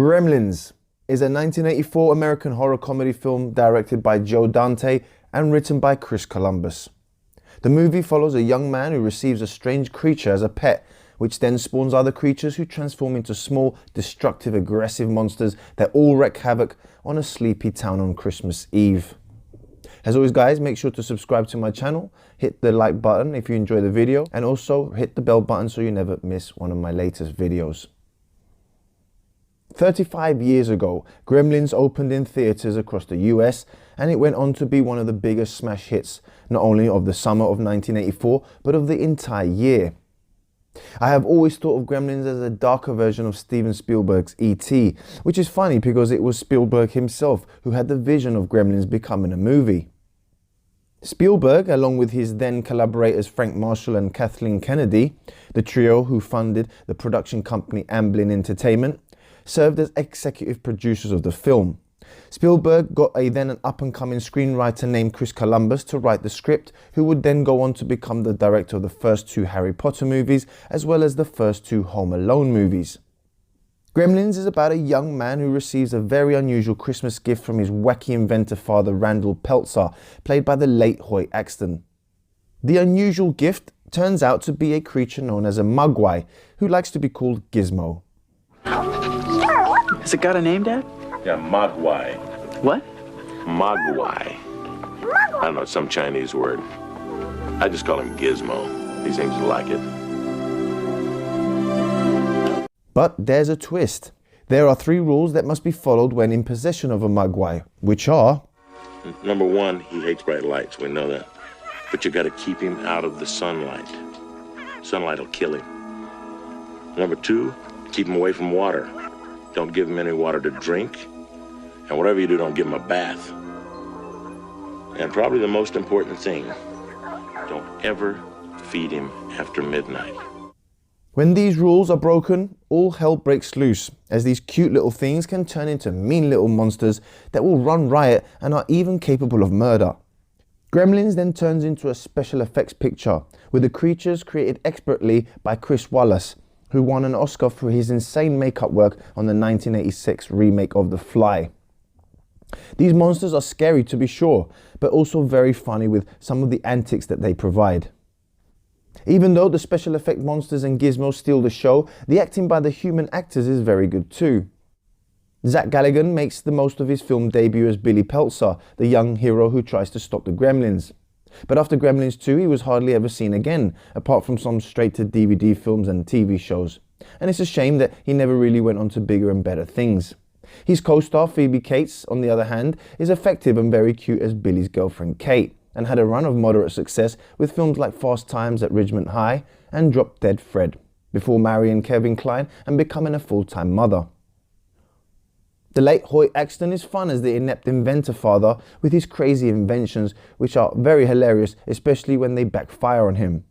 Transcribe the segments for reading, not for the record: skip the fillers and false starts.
Gremlins is a 1984 American horror comedy film directed by Joe Dante and written by Chris Columbus. The movie follows a young man who receives a strange creature as a pet, which then spawns other creatures who transform into small, destructive, aggressive monsters that all wreak havoc on a sleepy town on Christmas Eve. As always guys, make sure to subscribe to my channel, hit the like button if you enjoy the video, and also hit the bell button so you never miss one of my latest videos. 35 years ago, Gremlins opened in theaters across the US, and it went on to be one of the biggest smash hits, not only of the summer of 1984, but of the entire year. I have always thought of Gremlins as a darker version of Steven Spielberg's E.T., which is funny because it was Spielberg himself who had the vision of Gremlins becoming a movie. Spielberg, along with his then collaborators Frank Marshall and Kathleen Kennedy, the trio who funded the production company N-tertainment, served as executive producers of the film. Spielberg got a then up-and-coming screenwriter named Chris Columbus to write the script, who would then go on to become the director of the first two Harry Potter movies, as well as the first two Home Alone movies. Gremlins is about a young man who receives a very unusual Christmas gift from his wacky inventor father Randall Peltzer, played by the late Hoyt Axton. The unusual gift turns out to be a creature known as a Mogwai, who likes to be called Gizmo. Has it got a name, Dad? Yeah, Mogwai. What? Mogwai. I don't know, some Chinese word. I just call him Gizmo. He seems to like it. But there's a twist. There are 3 rules that must be followed when in possession of a Mogwai, which are... Number 1, he hates bright lights, we know that. But you gotta keep him out of the sunlight. Sunlight will kill him. Number 2, keep him away from water. Don't give him any water to drink. And whatever you do, don't give him a bath. And probably the most important thing, don't ever feed him after midnight. When these rules are broken, all hell breaks loose, as these cute little things can turn into mean little monsters that will run riot and are even capable of murder. Gremlins then turns into a special effects picture, with the creatures created expertly by Chris Wallace, who won an Oscar for his insane makeup work on the 1986 remake of The Fly. These monsters are scary to be sure, but also very funny with some of the antics that they provide. Even though the special effect monsters and gizmos steal the show, the acting by the human actors is very good too. Zach Galligan makes the most of his film debut as Billy Peltzer, the young hero who tries to stop the Gremlins. But after Gremlins 2, he was hardly ever seen again, apart from some straight-to-DVD films and TV shows. And it's a shame that he never really went on to bigger and better things. His co-star Phoebe Cates, on the other hand, is effective and very cute as Billy's girlfriend Kate, and had a run of moderate success with films like Fast Times at Ridgemont High and Drop Dead Fred, before marrying Kevin Kline and becoming a full-time mother. The late Hoyt Axton is fun as the inept inventor father with his crazy inventions, which are very hilarious, especially when they backfire on him.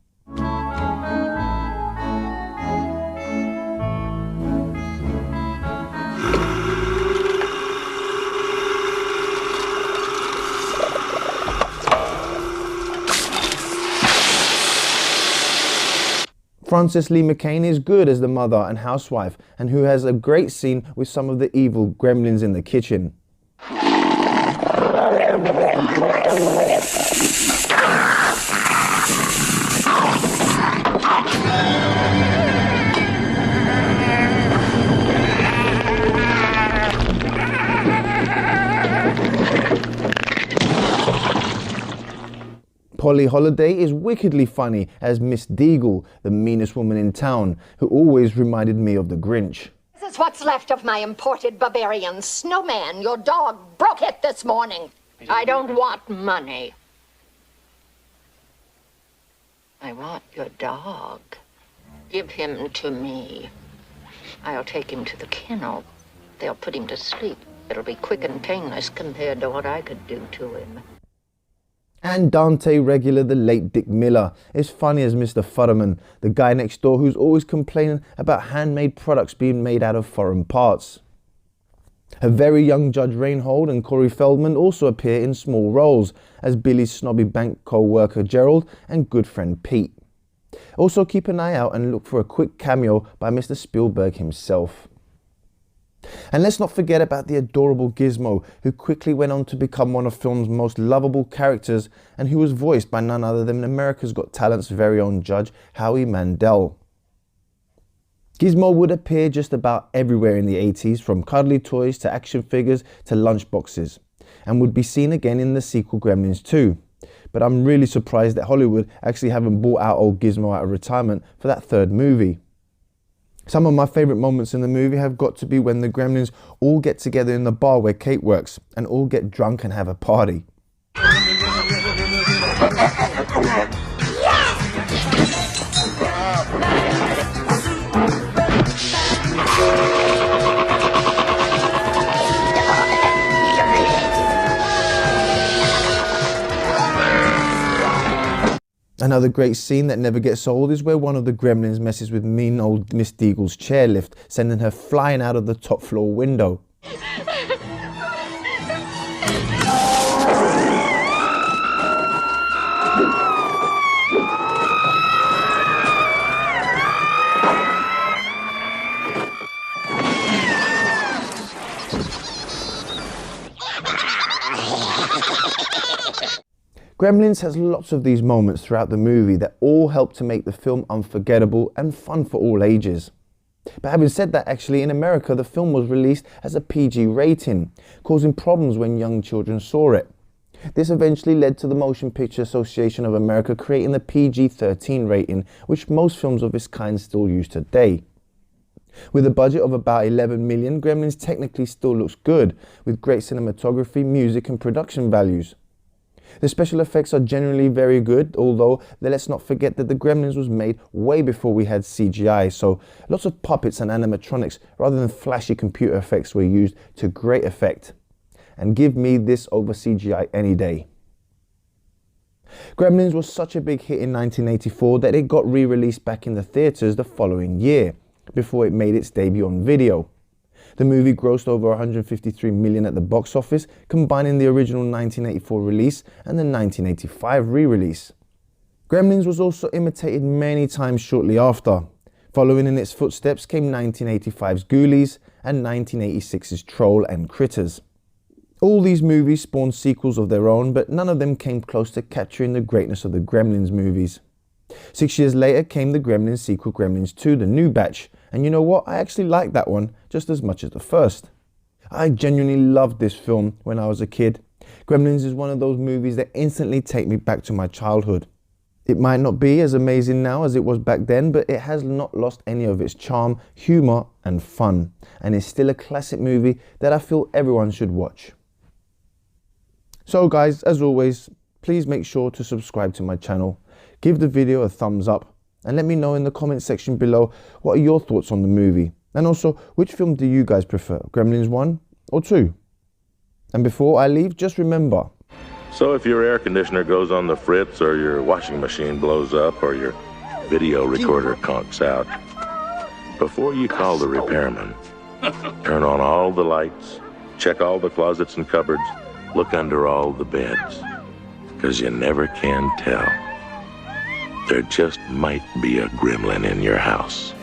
Frances Lee McCain is good as the mother and housewife, and who has a great scene with some of the evil gremlins in the kitchen. Polly Holiday is wickedly funny as Miss Deagle, the meanest woman in town, who always reminded me of the Grinch. This is what's left of my imported barbarian snowman. Your dog broke it this morning. I don't want money. I want your dog. Give him to me. I'll take him to the kennel. They'll put him to sleep. It'll be quick and painless compared to what I could do to him. And Dante regular the late Dick Miller is funny as Mr. Futterman, the guy next door who's always complaining about handmade products being made out of foreign parts. A very young Judge Reinhold and Corey Feldman also appear in small roles as Billy's snobby bank co-worker Gerald and good friend Pete. Also keep an eye out and look for a quick cameo by Mr. Spielberg himself. And let's not forget about the adorable Gizmo, who quickly went on to become one of film's most lovable characters and who was voiced by none other than America's Got Talent's very own judge, Howie Mandel. Gizmo would appear just about everywhere in the 80s, from cuddly toys to action figures to lunchboxes, and would be seen again in the sequel Gremlins 2. But I'm really surprised that Hollywood actually haven't bought out old Gizmo out of retirement for that third movie. Some of my favourite moments in the movie have got to be when the Gremlins all get together in the bar where Kate works and all get drunk and have a party. Another great scene that never gets old is where one of the Gremlins messes with mean old Miss Deagle's chairlift, sending her flying out of the top floor window. Gremlins has lots of these moments throughout the movie that all help to make the film unforgettable and fun for all ages. But having said that, actually in America the film was released as a PG rating, causing problems when young children saw it. This eventually led to the Motion Picture Association of America creating the PG-13 rating, which most films of this kind still use today. With a budget of about 11 million, Gremlins technically still looks good, with great cinematography, music and production values. The special effects are generally very good, although let's not forget that the Gremlins was made way before we had CGI, so lots of puppets and animatronics rather than flashy computer effects were used to great effect. And give me this over CGI any day. Gremlins was such a big hit in 1984 that it got re-released back in the theatres the following year, before it made its debut on video. The movie grossed over 153 million at the box office, combining the original 1984 release and the 1985 re-release. Gremlins was also imitated many times shortly after. Following in its footsteps came 1985's Ghoulies and 1986's Troll and Critters. All these movies spawned sequels of their own, but none of them came close to capturing the greatness of the Gremlins movies. 6 years later came the Gremlins sequel Gremlins 2, The New Batch, and you know what, I actually liked that one just as much as the first. I genuinely loved this film when I was a kid. Gremlins is one of those movies that instantly take me back to my childhood. It might not be as amazing now as it was back then, but it has not lost any of its charm, humour and fun, and is still a classic movie that I feel everyone should watch. So guys, as always, please make sure to subscribe to my channel, give the video a thumbs up, and let me know in the comment section below what are your thoughts on the movie, and also which film do you guys prefer, Gremlins 1 or 2? And before I leave, just remember, So if your air conditioner goes on the fritz, or your washing machine blows up, or your video recorder conks out, before you call the repairman, turn on all the lights, check all the closets and cupboards, look under all the beds, because you never can tell. There just might be a gremlin in your house.